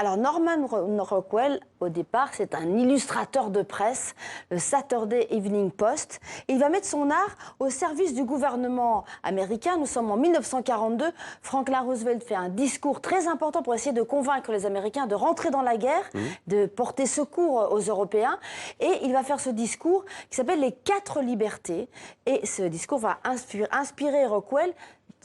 Alors Norman Rockwell, au départ, c'est un illustrateur de presse, le Saturday Evening Post. Et il va mettre son art au service du gouvernement américain. Nous sommes en 1942. Franklin Roosevelt fait un discours très important pour essayer de convaincre les Américains de rentrer dans la guerre, de porter secours aux Européens. Et il va faire ce discours qui s'appelle les 4 libertés. Et ce discours va inspirer Rockwell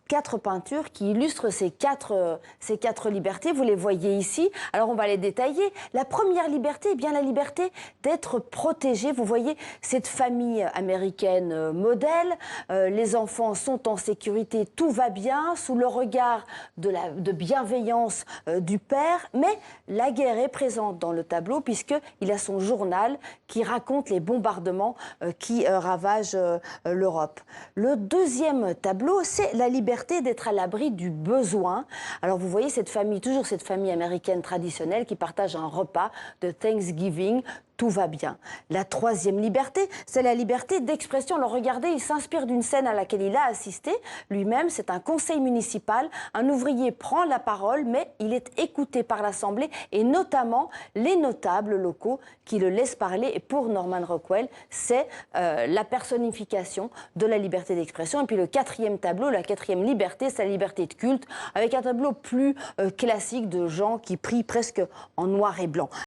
4 peintures qui illustrent ces quatre libertés. Vous les voyez ici. Alors, on va les détailler. La première liberté, eh bien, la liberté d'être protégé. Vous voyez cette famille américaine modèle. Les enfants sont en sécurité, tout va bien, sous le regard de bienveillance du père. Mais la guerre est présente dans le tableau puisqu'il a son journal qui raconte les bombardements qui ravagent l'Europe. Le deuxième tableau, c'est la liberté d'être à l'abri du besoin. Alors vous voyez cette famille, toujours cette famille américaine traditionnelle qui partage un repas de Thanksgiving. Tout va bien. La troisième liberté, c'est la liberté d'expression. Alors regardez, il s'inspire d'une scène à laquelle il a assisté lui-même. C'est un conseil municipal. Un ouvrier prend la parole, mais il est écouté par l'Assemblée et notamment les notables locaux qui le laissent parler. Et pour Norman Rockwell, c'est la personnification de la liberté d'expression. Et puis le quatrième tableau, la quatrième liberté, c'est la liberté de culte, avec un tableau plus classique de gens qui prient presque en noir et blanc.